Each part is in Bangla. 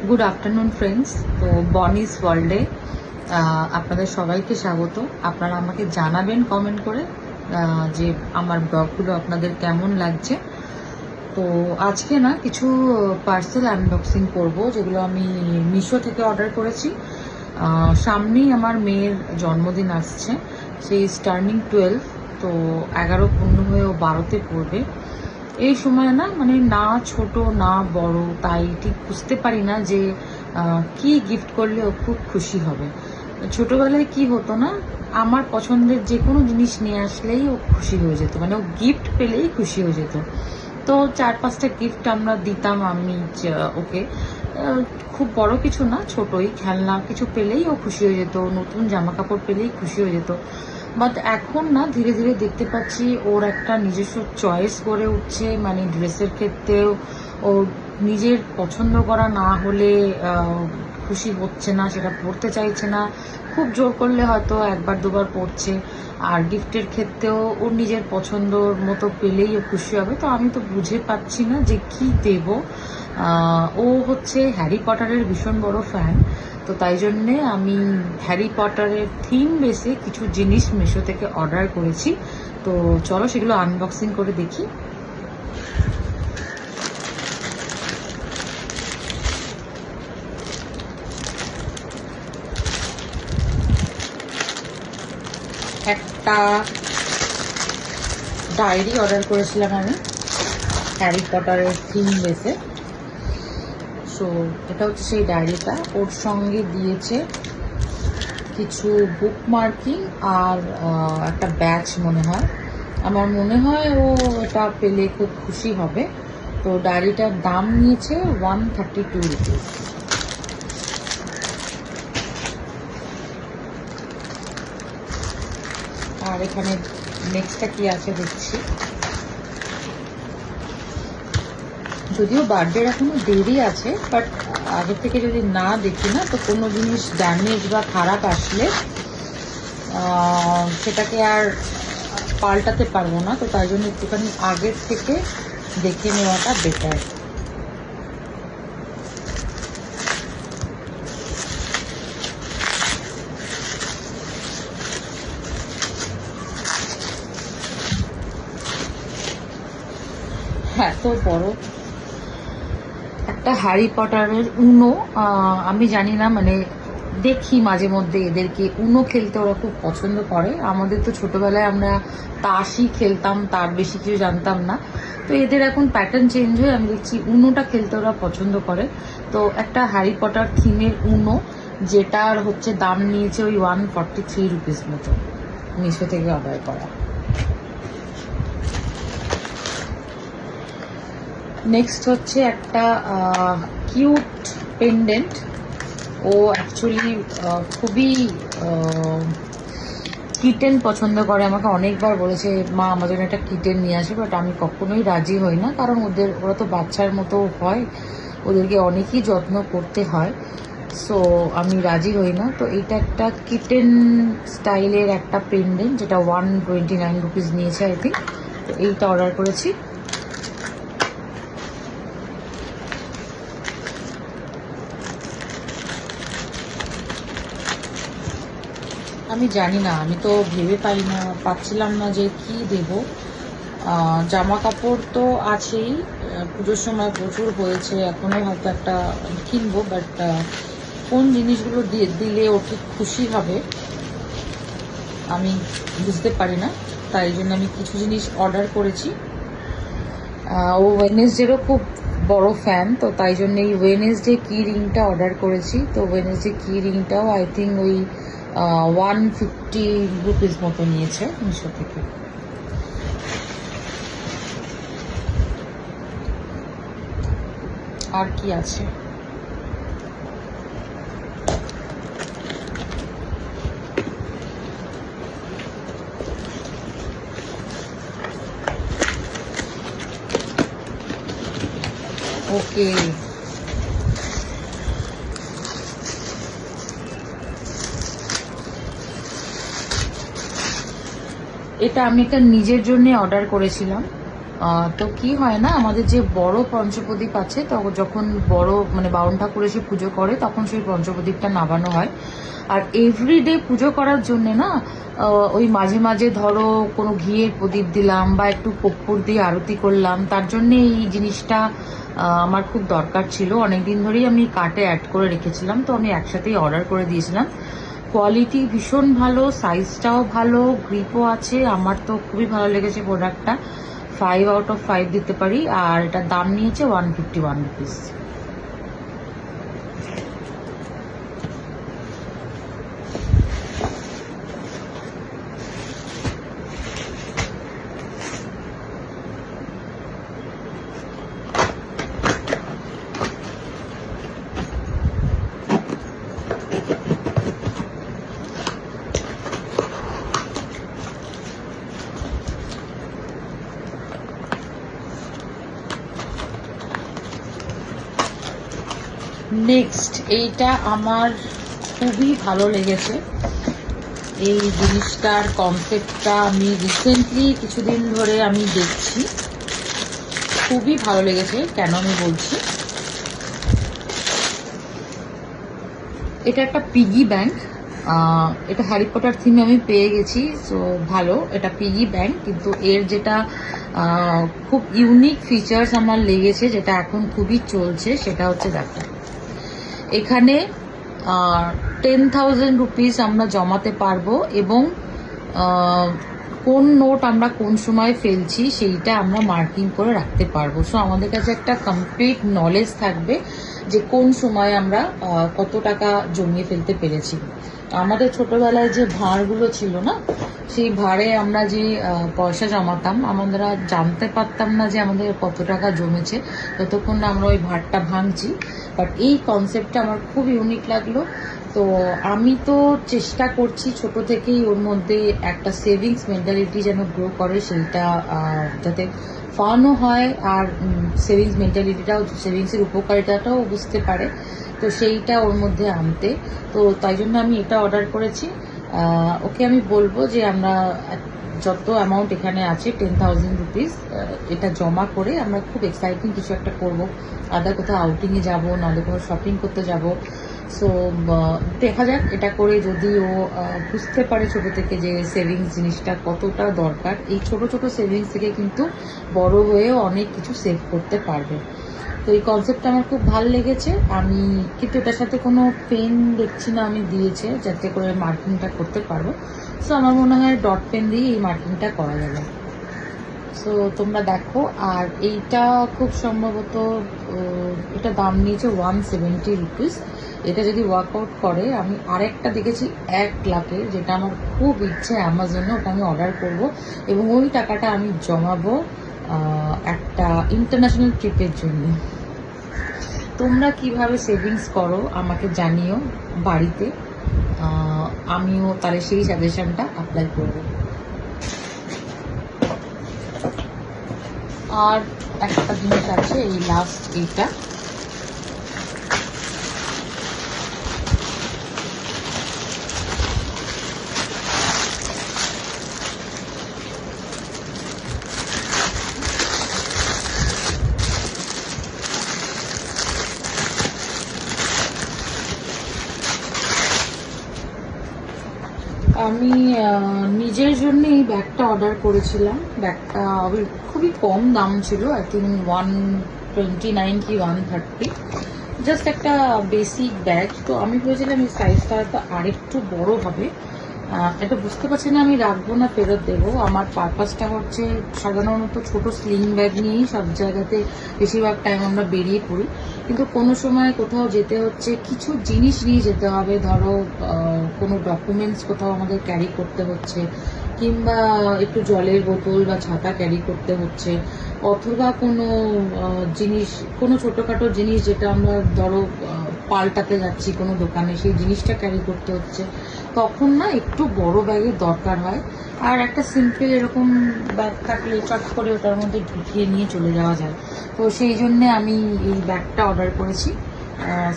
Good afternoon friends. তো বনিস ওয়ার্ল্ডে আপনাদের সবাইকে স্বাগত। আপনারা আমাকে জানাবেন কমেন্ট করে যে আমার ব্লগগুলো আপনাদের কেমন লাগছে। তো আজকে না কিছু পার্সেল আনবক্সিং করব, যেগুলো আমি মিশো থেকে অর্ডার করেছি। সামনেই আমার মেয়ের জন্মদিন আসছে, সেই টার্নিং 12। তো 11 পূর্ণ হয়ে ও 12তে পড়বে। এই সময় না মানে না ছোট না বড়, তাই ঠিক বুঝতে পারি না যে কি গিফট করলে ও খুব খুশি হবে। ছোটবেলায় কি হতো না, আমার পছন্দের যে কোনো জিনিস নিয়ে আসলেই ও খুশি হয়ে যেত, মানে ও গিফট পেলেই খুশি হয়ে যেত। তো 4-5টা গিফট আমরা দিতাম আমি ওকে। খুব বড় কিছু না, ছোটই খেলনা কিছু পেলেই ও খুশি হয়ে যেত, নতুন জামা কাপড় পেলেই খুশি হয়ে যেত। বাট এখন না ধীরে ধীরে দেখতে পাচ্ছি ওর একটা নিজস্ব চয়েস গড়ে উঠছে, মানে ড্রেসের ক্ষেত্রেও ও নিজের পছন্দ করা না হলে খুশি হচ্ছে না, সেটা পড়তে চাইছে না। খুব জোর করলে হয়তো একবার দুবার পড়ছে। আর গিফটের ক্ষেত্রেও ওর নিজের পছন্দর মতো পেলেই ও খুশি হবে। তো আমি তো বুঝে পাচ্ছি না যে কি দেব। ও হচ্ছে হ্যারি পটারের ভীষণ বড় ফ্যান, তো তাই জন্যে আমি হ্যারি পটারের থিম বেসে কিছু জিনিস মিশো থেকে অর্ডার করেছি। তো চলো সেগুলো আনবক্সিং করে দেখি। একটা ডায়েরি অর্ডার করেছিলাম আমি হ্যারি পটারের থিম বেসে। সো এটা হচ্ছে সেই ডায়েরিটা। ওর সঙ্গে দিয়েছে কিছু বুক মার্কিং আর একটা ব্যাচ মনে হয়। আমার মনে হয় ও এটা পেলে খুব খুশি হবে। তো ডায়েরিটার দাম নিয়েছে 132 রুপিস। আর এখানে নেক্সটটা কি আছে দেখছি। যদিও বার্থডের এখনো দেরি আছে, বাট আগে থেকে যদি না দেখি না, তো কোনো জিনিস ড্যামেজ বা খারাপ আসলে সেটাকে আর পাল্টাতে পারবো না। তো তাই জন্য একটুখানি আগের থেকে দেখে নেওয়াটা বেটার। হ্যাঁ, তো বড় একটা হ্যারি পটারের উনো। আমি জানি না, মানে দেখি মাঝে মধ্যে এদেরকে উনো খেলতে ওরা খুব পছন্দ করে। আমাদের তো ছোটবেলায় আমরা তাসই খেলতাম, তার বেশি কিছু জানতাম না। তো এদের এখন প্যাটার্ন চেঞ্জ হয়ে আমি দেখছি উনোটা খেলতে ওরা পছন্দ করে। তো একটা হ্যারি পটার থিমের উনো, যেটার হচ্ছে দাম নিয়েছে ওই 143 রুপিস মতো, মিশো থেকে অর্ডার করা। নেক্সট হচ্ছে একটা কিউট পেন্ডেন্ট। ও অ্যাকচুয়ালি খুবই কিটেন পছন্দ করে। আমাকে অনেকবার বলেছে মা আমার জন্য একটা কিটেন নিয়ে আসে, বাট আমি কখনোই রাজি হই না, কারণ ওরা তো বাচ্চার মতো হয়, ওদেরকে অনেকই যত্ন করতে হয়। সো আমি রাজি হই না। তো এইটা একটা কিটেন স্টাইলের একটা পেন্ডেন্ট, যেটা 129 রুপিস নিয়েছে আই থিঙ্ক। তো এইটা অর্ডার করেছি। আমি জানি না, আমি তো ভেবে পাচ্ছিলাম না যে কি দেব। জামা কাপড় তো আছেই, পুজোর সময় প্রচুর হয়েছে, এখনো হয়তো একটা কিনবো, বাট কোন জিনিসগুলো দিলে ও ঠিক খুশি হবে আমি বুঝতে পারি না। তাই জন্য আমি কিছু জিনিস অর্ডার করেছি। ও ওয়েডনেসডেরও খুব বড় ফ্যান, তো তাই জন্য এই ওয়েডনেসডে কি রিংটা অর্ডার করেছি। তো ওয়েডনেসডে কি রিংটাও আই থিঙ্ক ওই 150 রুপিস মতো নিয়েছে মিশো থেকে। আর কি আছে, ওকে এটা আমি একটা নিজের জন্য অর্ডার করেছিলাম। তো কি হয় না, আমাদের যে বড় পঞ্চপ্রদীপ আছে, তো যখন বড় মানে বারণ ঠাকুর এসে পুজো করে তখন সেই পঞ্চপ্রদীপটা নামানো হয়। আর এভরিডে পুজো করার জন্যে না ওই মাঝে মাঝে ধরো কোনো ঘিয়ের প্রদীপ দিলাম বা একটু কর্পূর দিয়ে আরতি করলাম, তার জন্যে এই জিনিসটা আমার খুব দরকার ছিল। অনেকদিন ধরেই আমি কার্টে অ্যাড করে রেখেছিলাম, তো আমি একসাথেই অর্ডার করে দিয়েছিলাম। কোয়ালিটি ভীষণ ভালো, সাইজটাও ভালো, গ্রিপও আছে। আমার তো খুবই ভালো লেগেছে প্রোডাক্টটা, 5 out of 5 দিতে পারি। আর এটার দাম নিয়েছে 151 রুপিস। নেক্সট এইটা আমার খুবই ভালো লেগেছে। এই জিনিসটার কনসেপ্টটা আমি রিসেন্টলি কিছুদিন ধরে আমি দেখছি, খুবই ভালো লেগেছে। কেন আমি বলছি, এটা একটা পিগি ব্যাংক। এটা হ্যারি পটার থিমে আমি পেয়ে গেছি, সো ভালো। এটা পিগি ব্যাংক, কিন্তু এর যেটা খুব ইউনিক ফিচার্স আমার লেগেছে, যেটা এখন খুবই চলছে, সেটা হচ্ছে দেখো, এখানে 10,000 রুপিস আমরা জমাতে পারবো এবং কোন নোট আমরা কোন সময় ফেলছি সেইটা আমরা মার্কিং করে রাখতে পারবো। সো আমাদের কাছে একটা কমপ্লিট নলেজ থাকবে যে কোন সময় আমরা কত টাকা জমিয়ে ফেলতে পেরেছি। আমাদের ছোটবেলায় যে ভাঁড়গুলো ছিল না, সেই ভাঁড়ে আমরা যে পয়সা জমাতাম, আমরা জানতে পারতাম না যে আমাদের কত টাকা জমেছে ততক্ষণ না আমরা ওই ভাঁড়টা ভাঙছি। বাট এই কনসেপ্টটা আমার খুব ইউনিক লাগলো। তো আমি তো চেষ্টা করছি ছোট থেকেই ওর মধ্যে একটা সেভিংস মেন্টালিটি যেন গ্রো করে, সেইটা যাতে ফানও হয় আর সেভিংস মেন্টালিটিটাও, সেভিংসের উপকারিতাটাও বুঝতে পারে, তো সেইটা ওর মধ্যে আনতে। তো তাই জন্য আমি এটা অর্ডার করেছি। ওকে আমি বলবো যে আমরা যত অ্যামাউন্ট এখানে আছে 10,000 রুপিস, এটা জমা করে আমরা খুব এক্সাইটিং কিছু একটা করবো। আদা কোথাও আউটিংয়ে যাবো, নাহলে কোনো শপিং করতে যাব। সো দেখা যাক, এটা করে যদি ও বুঝতে পারে ছোটো থেকে যে সেভিংস জিনিসটা কতটা দরকার। এই ছোট ছোট সেভিংস থেকে কিন্তু বড় হয়েও অনেক কিছু সেভ করতে পারবে। তো এই কনসেপ্টটা আমার খুব ভালো লেগেছে। আমি কিন্তু এটার সাথে কোনো পেন দেখছি না আমি দিয়েছে, যাতে করে মার্কিংটা করতে পারবো। সো আমার মনে হয় ডট পেন দিয়ে এই মার্কিংটা করা যাবে। সো তোমরা দেখো। আর এইটা খুব সম্ভবত এটা দাম নিয়েছে 170 রুপিস। এটা যদি ওয়ার্কআউট করে, আমি আরেকটা দেখেছি 1 লাখের, যেটা আমার খুব ইচ্ছে অ্যামাজনে, ওটা আমি অর্ডার করব এবং ওই টাকাটা আমি জমাবো একটা ইন্টারন্যাশনাল ট্রিপের জন্য। তোমরা কিভাবে সেভিংস করো আমাকে জানিও বাড়িতে, আমিও তাহলে সেই সাজেশনটা অ্যাপ্লাই করব। আর একটা জিনিস আছে, এই লাস্ট এইটা, আমি নিজের জন্য এই ব্যাগটা অর্ডার করেছিলাম। ব্যাগটা খুবই কম দাম ছিল, আই থিঙ্ক 129 কি 130, জাস্ট একটা বেসিক ব্যাগ। তো আমি ভেবেছিলাম এই সাইজটা হয়তো আরেকটু বড় হবে। এটা বুঝতে পারছি না আমি রাখবো না ফেরত দেবো। আমার পারপাসটা হচ্ছে সাধারণত ছোট স্লিং ব্যাগ নিয়েই সব জায়গাতে বেশিরভাগ টাইম আমরা বেরিয়ে পড়ি, কিন্তু কোনো সময় কোথাও যেতে হচ্ছে, কিছু জিনিস নিয়ে যেতে হবে, ধরো কোনো ডকুমেন্টস কোথাও আমাদের ক্যারি করতে হচ্ছে, কিংবা একটু জলের বোতল বা ছাতা ক্যারি করতে হচ্ছে, অথবা কোনো জিনিস, কোনো ছোটোখাটো জিনিস যেটা আমরা ধরো পাল্টাতে যাচ্ছি কোনো দোকানে, সেই জিনিসটা ক্যারি করতে হচ্ছে, তখন না একটু বড় ব্যাগের দরকার হয়। আর একটা সিম্পল এরকম ব্যাগ থাকলে চট করে ওটার মধ্যে ঢুকিয়ে নিয়ে চলে যাওয়া যায়। তো সেই জন্যে আমি এই ব্যাগটা অর্ডার করেছি।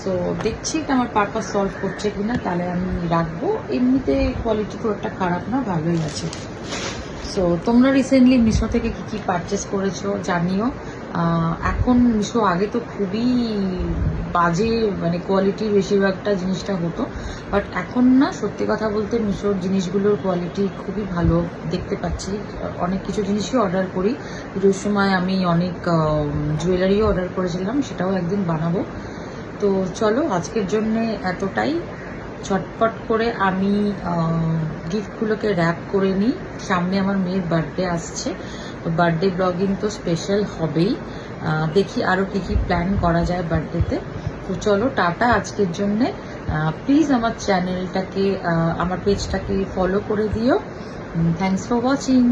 সো দেখছি এটা আমার পারপাস সলভ করছে কিনা, তাহলে আমি রাখবো। এমনিতে কোয়ালিটি খুব একটা খারাপ না, ভালোই আছে। সো সো তোমরা রিসেন্টলি মিশো থেকে কি কি পারচেস করেছো জানিও। এখন মিশো আগে তো খুবই বাজে মানে কোয়ালিটির বেশিরভাগটা জিনিসটা হতো, বাট এখন না সত্যি কথা বলতে মিশোর জিনিসগুলোর কোয়ালিটি খুবই ভালো দেখতে পাচ্ছি। অনেক কিছু জিনিসই অর্ডার করি, পুজোর সময় আমি অনেক জুয়েলারিও অর্ডার করেছিলাম, সেটাও একদিন বানাবো। তো চলো আজকের জন্যে এতটাই। ঝটপট করে আমি গিফটগুলোকে র্যাপ করে নিই। সামনে আমার মেয়ের বার্থডে আসছে, তো বার্থডে ব্লগিং তো স্পেশাল হবেই। দেখি আরও কী কী প্ল্যান করা যায় বার্থডেতে। তো চলো টাটা আজকের জন্যে। প্লিজ আমার চ্যানেলটাকে আমার পেজটাকে ফলো করে দিও। Thanks for watching.